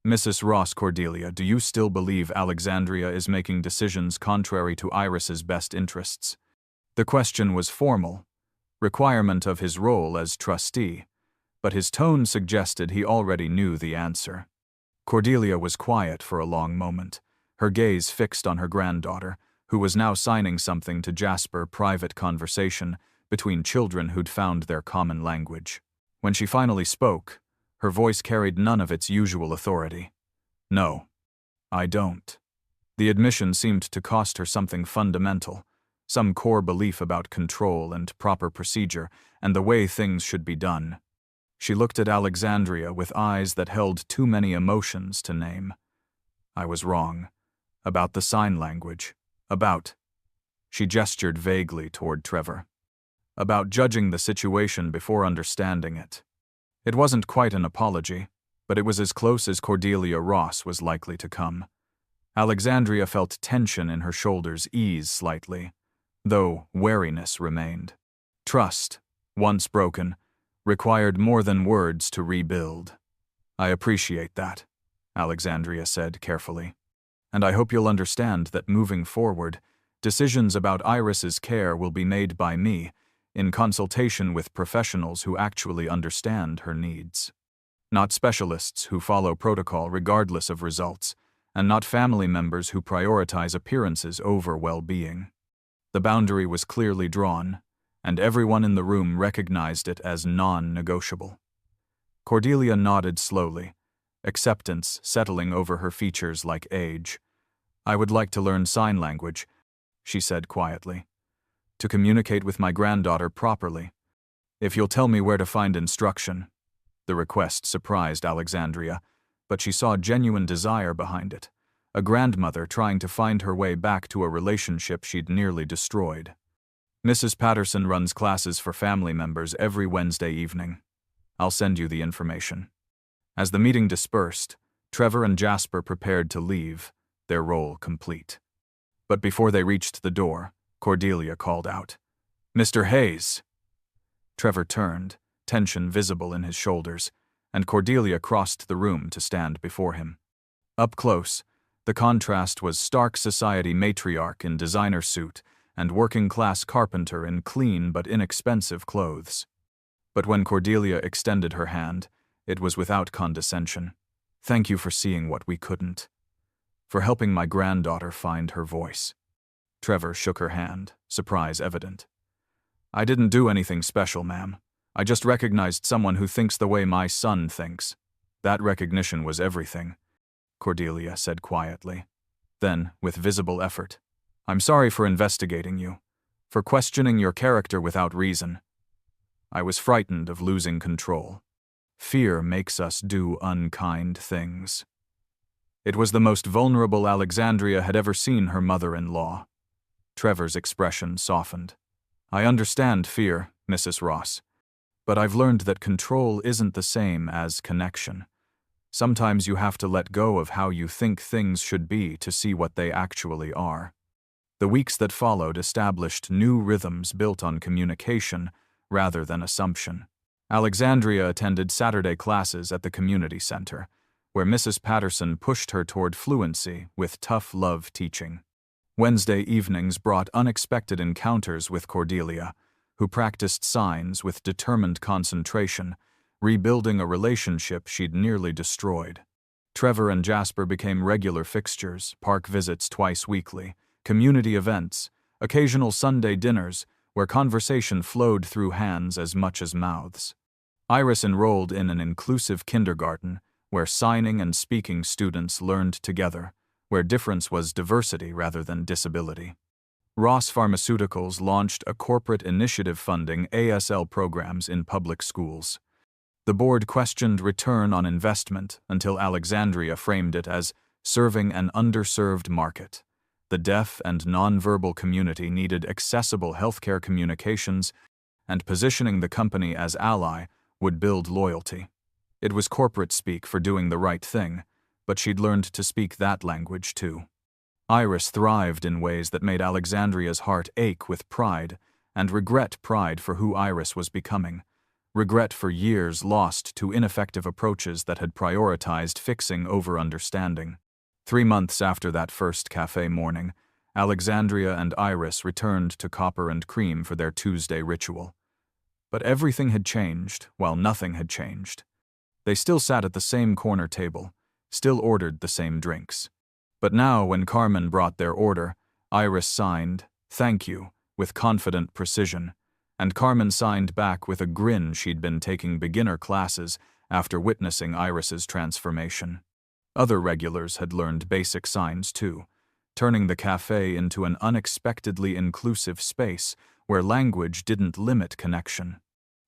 Mrs. Ross, Cordelia, do you still believe Alexandria is making decisions contrary to Iris's best interests? The question was formal, requirement of his role as trustee, but his tone suggested he already knew the answer. Cordelia was quiet for a long moment, her gaze fixed on her granddaughter, who was now signing something to Jasper, private conversation between children who'd found their common language. When she finally spoke, her voice carried none of its usual authority. No, I don't. The admission seemed to cost her something fundamental, some core belief about control and proper procedure and the way things should be done. She looked at Alexandria with eyes that held too many emotions to name. I was wrong. About the sign language. About. She gestured vaguely toward Trevor. About judging the situation before understanding it. It wasn't quite an apology, but it was as close as Cordelia Ross was likely to come. Alexandria felt tension in her shoulders ease slightly, though wariness remained. Trust, once broken, required more than words to rebuild. I appreciate that, Alexandria said carefully. And I hope you'll understand that moving forward, decisions about Iris's care will be made by me, in consultation with professionals who actually understand her needs. Not specialists who follow protocol regardless of results, and not family members who prioritize appearances over well-being. The boundary was clearly drawn, and everyone in the room recognized it as non-negotiable. Cordelia nodded slowly, acceptance settling over her features like age. I would like to learn sign language, she said quietly, to communicate with my granddaughter properly. If you'll tell me where to find instruction. The request surprised Alexandria, but she saw genuine desire behind it, a grandmother trying to find her way back to a relationship she'd nearly destroyed. Mrs. Patterson runs classes for family members every Wednesday evening. I'll send you the information. As the meeting dispersed, Trevor and Jasper prepared to leave, their role complete. But before they reached the door, Cordelia called out, "Mr. Hayes!" Trevor turned, tension visible in his shoulders, and Cordelia crossed the room to stand before him. Up close, the contrast was stark society matriarch in designer suit and working-class carpenter in clean but inexpensive clothes. But when Cordelia extended her hand, it was without condescension. Thank you for seeing what we couldn't. For helping my granddaughter find her voice. Trevor shook her hand, surprise evident. I didn't do anything special, ma'am. I just recognized someone who thinks the way my son thinks. That recognition was everything, Cordelia said quietly. Then, with visible effort, I'm sorry for investigating you, for questioning your character without reason. I was frightened of losing control. Fear makes us do unkind things. It was the most vulnerable Alexandria had ever seen her mother-in-law. Trevor's expression softened. I understand fear, Mrs. Ross, but I've learned that control isn't the same as connection. Sometimes you have to let go of how you think things should be to see what they actually are. The weeks that followed established new rhythms built on communication rather than assumption. Alexandria attended Saturday classes at the community center, where Mrs. Patterson pushed her toward fluency with tough love teaching. Wednesday evenings brought unexpected encounters with Cordelia, who practiced signs with determined concentration, rebuilding a relationship she'd nearly destroyed. Trevor and Jasper became regular fixtures, park visits twice weekly, community events, occasional Sunday dinners, where conversation flowed through hands as much as mouths. Iris enrolled in an inclusive kindergarten, where signing and speaking students learned together, where difference was diversity rather than disability. Ross Pharmaceuticals launched a corporate initiative funding ASL programs in public schools. The board questioned return on investment until Alexandria framed it as serving an underserved market. The deaf and nonverbal community needed accessible healthcare communications, and positioning the company as ally would build loyalty. It was corporate speak for doing the right thing, but she'd learned to speak that language too. Iris thrived in ways that made Alexandria's heart ache with pride and pride for who Iris was becoming. Regret for years lost to ineffective approaches that had prioritized fixing over understanding. 3 months after that first cafe morning, Alexandria and Iris returned to Copper and Cream for their Tuesday ritual. But everything had changed, while nothing had changed. They still sat at the same corner table, still ordered the same drinks. But now, when Carmen brought their order, Iris signed, "Thank you," with confident precision, and Carmen signed back with a grin she'd been taking beginner classes after witnessing Iris's transformation. Other regulars had learned basic signs too, turning the cafe into an unexpectedly inclusive space where language didn't limit connection.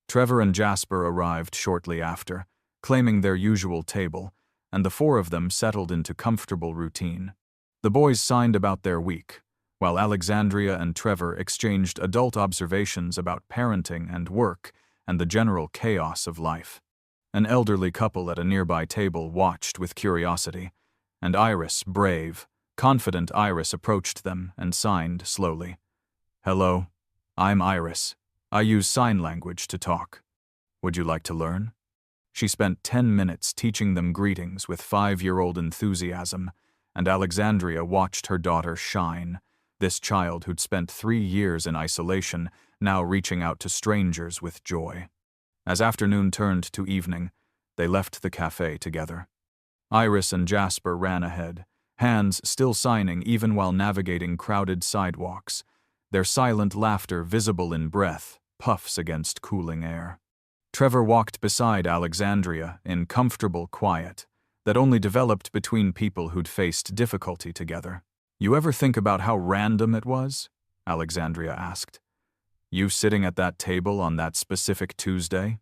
Trevor and Jasper arrived shortly after, claiming their usual table, and the 4 of them settled into comfortable routine. The boys signed about their week, while Alexandria and Trevor exchanged adult observations about parenting and work and the general chaos of life. An elderly couple at a nearby table watched with curiosity, and Iris, brave, confident Iris approached them and signed slowly. "Hello, I'm Iris. I use sign language to talk. Would you like to learn?" She spent 10 minutes teaching them greetings with 5-year-old enthusiasm, and Alexandria watched her daughter shine, this child who'd spent 3 years in isolation, now reaching out to strangers with joy. As afternoon turned to evening, they left the cafe together. Iris and Jasper ran ahead, hands still signing even while navigating crowded sidewalks, their silent laughter visible in breath, puffs against cooling air. Trevor walked beside Alexandria in comfortable quiet that only developed between people who'd faced difficulty together. "You ever think about how random it was?" Alexandria asked. "You sitting at that table on that specific Tuesday?"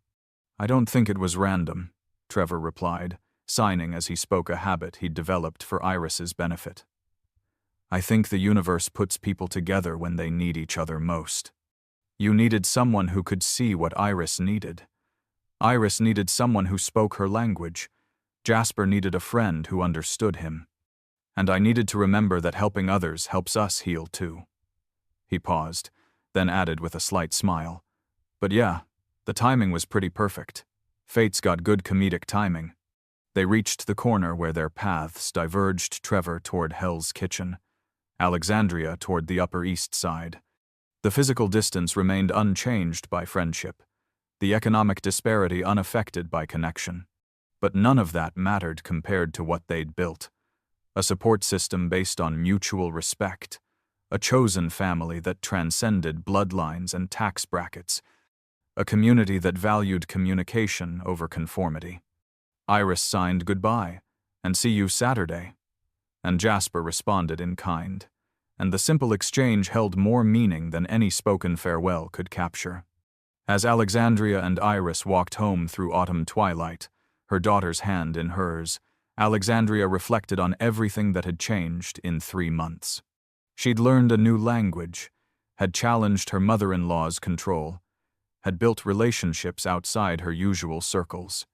"I don't think it was random," Trevor replied, signing as he spoke a habit he'd developed for Iris's benefit. "I think the universe puts people together when they need each other most. You needed someone who could see what Iris needed. Iris needed someone who spoke her language. Jasper needed a friend who understood him. And I needed to remember that helping others helps us heal too." He paused, then added with a slight smile, "But yeah, the timing was pretty perfect. Fate's got good comedic timing." They reached the corner where their paths diverged, Trevor toward Hell's Kitchen, Alexandria toward the Upper East Side. The physical distance remained unchanged by friendship, the economic disparity unaffected by connection. But none of that mattered compared to what they'd built. A support system based on mutual respect, a chosen family that transcended bloodlines and tax brackets, a community that valued communication over conformity. Iris signed goodbye, and "See you Saturday," and Jasper responded in kind, and the simple exchange held more meaning than any spoken farewell could capture. As Alexandria and Iris walked home through autumn twilight, her daughter's hand in hers, Alexandria reflected on everything that had changed in 3 months. She'd learned a new language, had challenged her mother-in-law's control, had built relationships outside her usual circles.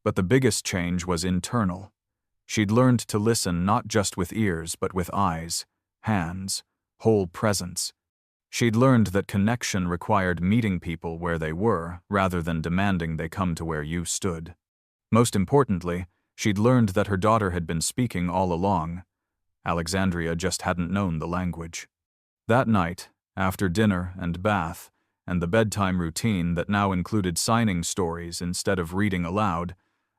But the biggest change was internal. She'd learned to listen not just with ears but with eyes, hands, whole presence. She'd learned that connection required meeting people where they were rather than demanding they come to where you stood. Most importantly, she'd learned that her daughter had been speaking all along. Alexandria just hadn't known the language. That night, after dinner and bath, and the bedtime routine that now included signing stories instead of reading aloud,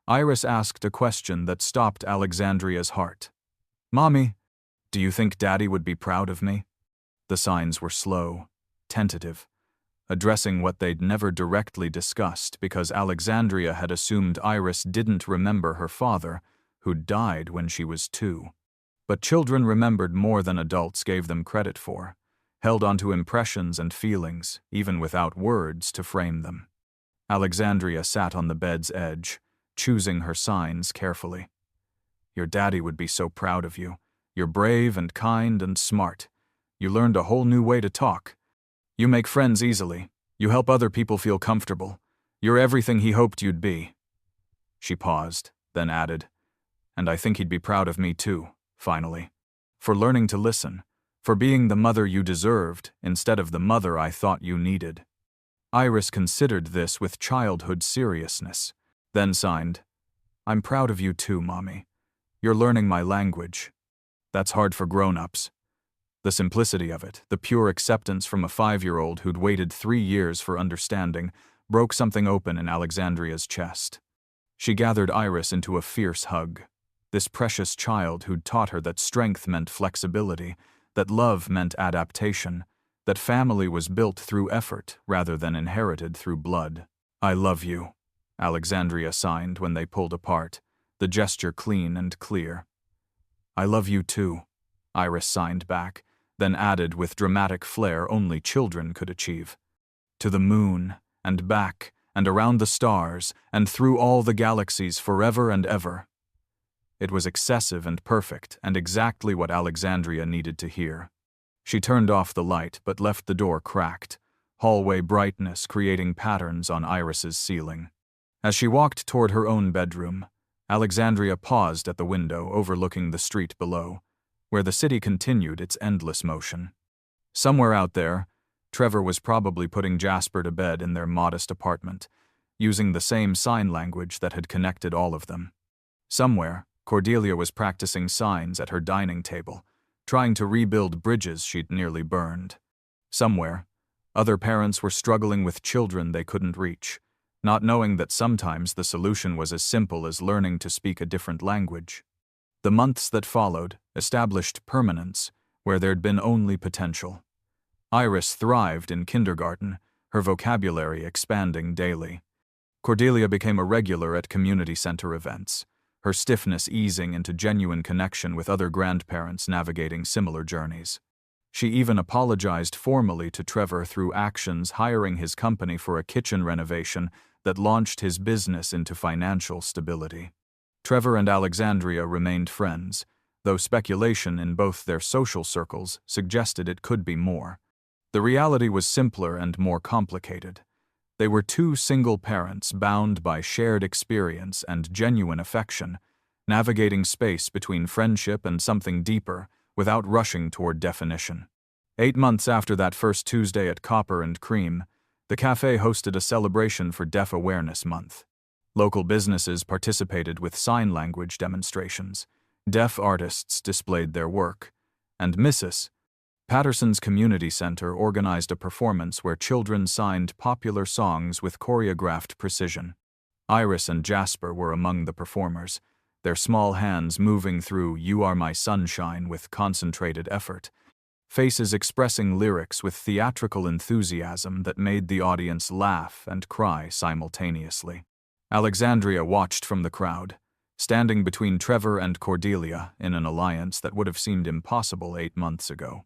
Iris asked a question that stopped Alexandria's heart. "Mommy, do you think Daddy would be proud of me?" The signs were slow, tentative, addressing what they'd never directly discussed because Alexandria had assumed Iris didn't remember her father, who'd died when she was 2. But children remembered more than adults gave them credit for, held onto impressions and feelings, even without words to frame them. Alexandria sat on the bed's edge, choosing her signs carefully. Your daddy would be so proud of you. You're brave and kind and smart. You learned a whole new way to talk. You make friends easily. You help other people feel comfortable. You're everything he hoped you'd be. She paused, then added, and I think he'd be proud of me too, finally. For learning to listen. For being the mother you deserved instead of the mother I thought you needed. Iris considered this with childhood seriousness, then signed, I'm proud of you too, Mommy. You're learning my language. That's hard for grown-ups. The simplicity of it, the pure acceptance from a 5-year-old who'd waited 3 years for understanding, broke something open in Alexandria's chest. She gathered Iris into a fierce hug. This precious child who'd taught her that strength meant flexibility, that love meant adaptation, that family was built through effort rather than inherited through blood. I love you, Alexandria signed when they pulled apart, the gesture clean and clear. I love you too, Iris signed back, then added with dramatic flair only children could achieve. To the moon, and back, and around the stars, and through all the galaxies forever and ever. It was excessive and perfect, and exactly what Alexandria needed to hear. She turned off the light, but left the door cracked, hallway brightness creating patterns on Iris's ceiling. As she walked toward her own bedroom, Alexandria paused at the window overlooking the street below, where the city continued its endless motion. Somewhere out there, Trevor was probably putting Jasper to bed in their modest apartment, using the same sign language that had connected all of them. Somewhere, Cordelia was practicing signs at her dining table, trying to rebuild bridges she'd nearly burned. Somewhere, other parents were struggling with children they couldn't reach, not knowing that sometimes the solution was as simple as learning to speak a different language. The months that followed established permanence where there'd been only potential. Iris thrived in kindergarten, her vocabulary expanding daily. Cordelia became a regular at community center events, her stiffness easing into genuine connection with other grandparents navigating similar journeys. She even apologized formally to Trevor through actions hiring his company for a kitchen renovation that launched his business into financial stability. Trevor and Alexandria remained friends, though speculation in both their social circles suggested it could be more. The reality was simpler and more complicated. They were two single parents bound by shared experience and genuine affection, navigating space between friendship and something deeper without rushing toward definition. 8 months after that first Tuesday at Copper and Cream, the Café hosted a celebration for Deaf Awareness Month. Local businesses participated with sign language demonstrations, deaf artists displayed their work, and Mrs. Patterson's Community Center organized a performance where children signed popular songs with choreographed precision. Iris and Jasper were among the performers, their small hands moving through You Are My Sunshine with concentrated effort, faces expressing lyrics with theatrical enthusiasm that made the audience laugh and cry simultaneously. Alexandria watched from the crowd, standing between Trevor and Cordelia in an alliance that would have seemed impossible 8 months ago.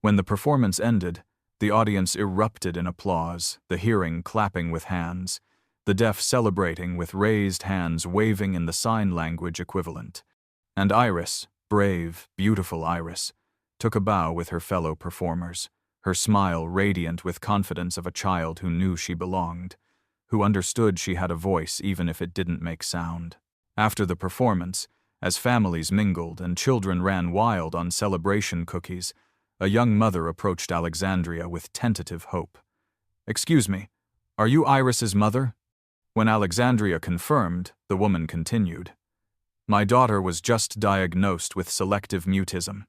When the performance ended, the audience erupted in applause, the hearing clapping with hands, the deaf celebrating with raised hands waving in the sign language equivalent. And Iris, brave, beautiful Iris, took a bow with her fellow performers, her smile radiant with confidence of a child who knew she belonged, who understood she had a voice even if it didn't make sound. After the performance, as families mingled and children ran wild on celebration cookies, a young mother approached Alexandria with tentative hope. "Excuse me, are you Iris's mother?" When Alexandria confirmed, the woman continued. "My daughter was just diagnosed with selective mutism.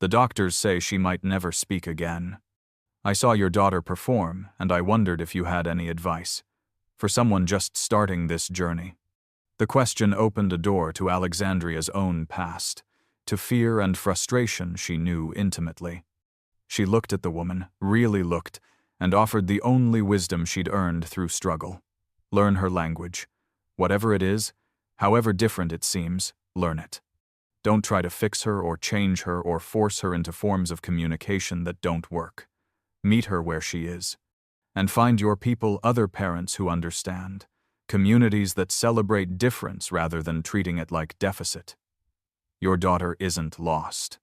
The doctors say she might never speak again. I saw your daughter perform, and I wondered if you had any advice for someone just starting this journey." The question opened a door to Alexandria's own past, to fear and frustration she knew intimately. She looked at the woman, really looked, and offered the only wisdom she'd earned through struggle. Learn her language. Whatever it is, however different it seems, learn it. Don't try to fix her or change her or force her into forms of communication that don't work. Meet her where she is. And find your people other parents who understand. Communities that celebrate difference rather than treating it like deficit. Your daughter isn't lost.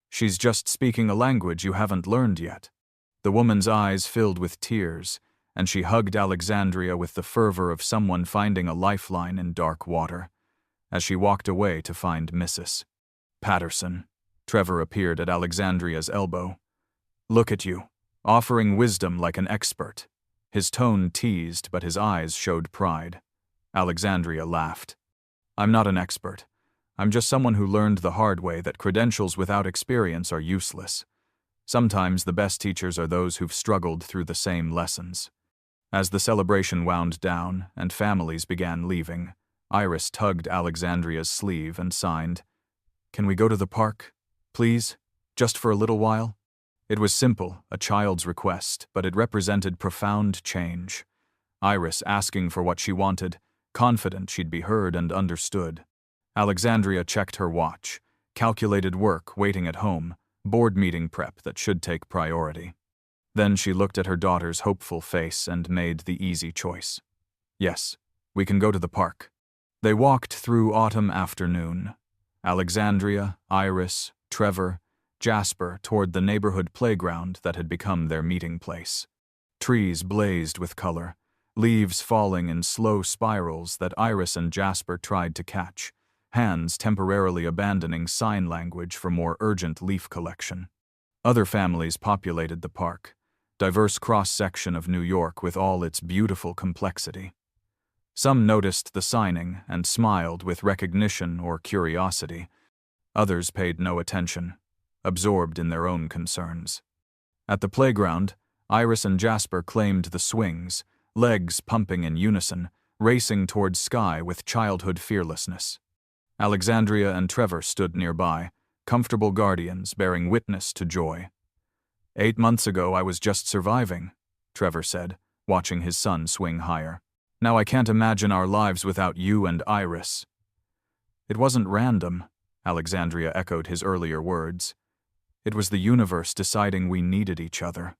She's just speaking a language you haven't learned yet. The woman's eyes filled with tears, and she hugged Alexandria with the fervor of someone finding a lifeline in dark water. As she walked away to find Mrs. Patterson, Trevor appeared at Alexandria's elbow. Look at you, offering wisdom like an expert. His tone teased, but his eyes showed pride. Alexandria laughed. I'm not an expert. I'm just someone who learned the hard way that credentials without experience are useless. Sometimes the best teachers are those who've struggled through the same lessons. As the celebration wound down and families began leaving, Iris tugged Alexandria's sleeve and signed, "Can we go to the park, please, just for a little while?" It was simple, a child's request, but it represented profound change. Iris asking for what she wanted, confident she'd be heard and understood. Alexandria checked her watch, calculated work waiting at home, board meeting prep that should take priority. Then she looked at her daughter's hopeful face and made the easy choice. Yes, we can go to the park. They walked through autumn afternoon. Alexandria, Iris, Trevor, Jasper toward the neighborhood playground that had become their meeting place. Trees blazed with color, leaves falling in slow spirals that Iris and Jasper tried to catch, hands temporarily abandoning sign language for more urgent leaf collection. Other families populated the park, diverse cross-section of New York with all its beautiful complexity. Some noticed the signing and smiled with recognition or curiosity. Others paid no attention, absorbed in their own concerns. At the playground, Iris and Jasper claimed the swings, legs pumping in unison, racing toward sky with childhood fearlessness. Alexandria and Trevor stood nearby, comfortable guardians bearing witness to joy. 8 months ago I was just surviving, Trevor said, watching his son swing higher. Now I can't imagine our lives without you and Iris. It wasn't random, Alexandria echoed his earlier words. It was the universe deciding we needed each other.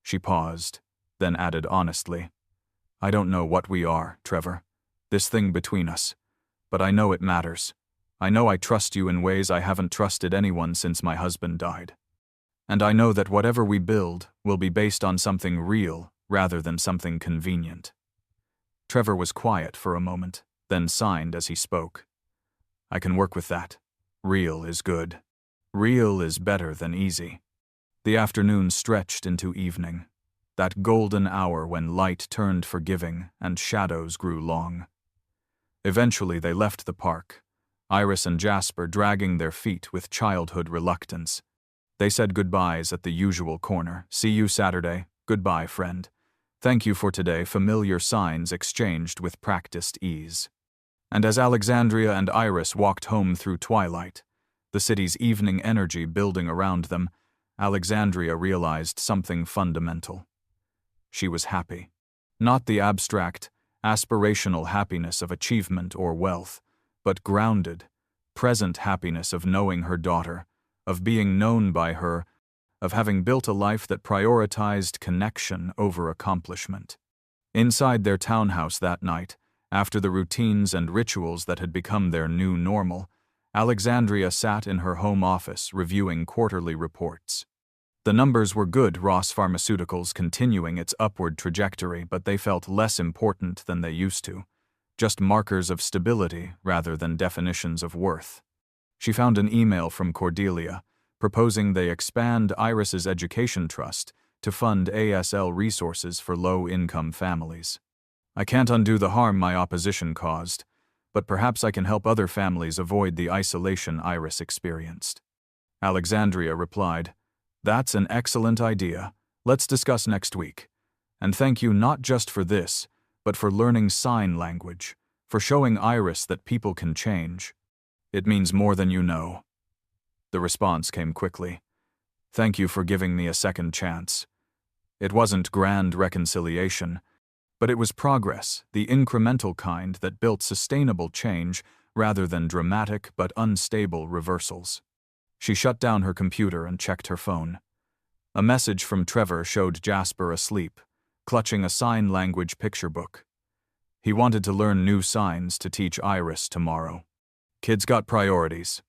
She paused, then added honestly, I don't know what we are, Trevor, this thing between us, but I know it matters. I know I trust you in ways I haven't trusted anyone since my husband died. And I know that whatever we build will be based on something real rather than something convenient. Trevor was quiet for a moment, then signed as he spoke. I can work with that. Real is good. Real is better than easy. The afternoon stretched into evening, that golden hour when light turned forgiving and shadows grew long. Eventually they left the park, Iris and Jasper dragging their feet with childhood reluctance. They said goodbyes at the usual corner. See you Saturday. Goodbye, friend. Thank you for today. Familiar signs exchanged with practiced ease. And as Alexandria and Iris walked home through twilight, the city's evening energy building around them, Alexandria realized something fundamental. She was happy. Not the abstract, aspirational happiness of achievement or wealth, but grounded, present happiness of knowing her daughter, of being known by her, of having built a life that prioritized connection over accomplishment. Inside their townhouse that night, after the routines and rituals that had become their new normal, Alexandria sat in her home office reviewing quarterly reports. The numbers were good, Ross Pharmaceuticals continuing its upward trajectory, but they felt less important than they used to, just markers of stability rather than definitions of worth. She found an email from Cordelia, proposing they expand Iris's education trust to fund ASL resources for low-income families. I can't undo the harm my opposition caused, but perhaps I can help other families avoid the isolation Iris experienced. Alexandria replied, That's an excellent idea. Let's discuss next week. And thank you not just for this, but for learning sign language, for showing Iris that people can change. It means more than you know. The response came quickly. Thank you for giving me a second chance. It wasn't grand reconciliation, but it was progress, the incremental kind that built sustainable change rather than dramatic but unstable reversals. She shut down her computer and checked her phone. A message from Trevor showed Jasper asleep, clutching a sign language picture book. He wanted to learn new signs to teach Iris tomorrow. Kids got priorities.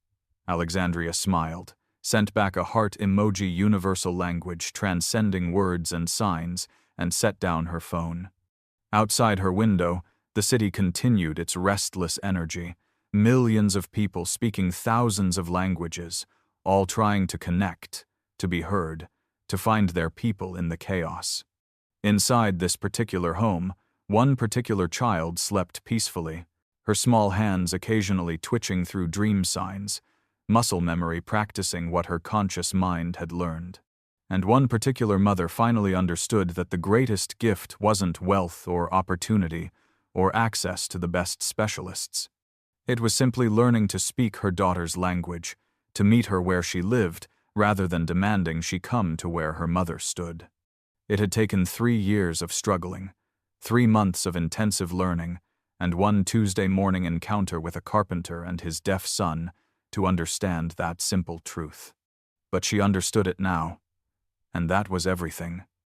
Alexandria smiled, sent back a heart emoji universal language transcending words and signs, and set down her phone. Outside her window, the city continued its restless energy, millions of people speaking thousands of languages, all trying to connect, to be heard, to find their people in the chaos. Inside this particular home, one particular child slept peacefully, her small hands occasionally twitching through dream signs, muscle memory practicing what her conscious mind had learned. And one particular mother finally understood that the greatest gift wasn't wealth or opportunity or access to the best specialists. It was simply learning to speak her daughter's language, to meet her where she lived, rather than demanding she come to where her mother stood. It had taken 3 years of struggling, 3 months of intensive learning, and one Tuesday morning encounter with a carpenter and his deaf son to understand that simple truth. But she understood it now, and that was everything.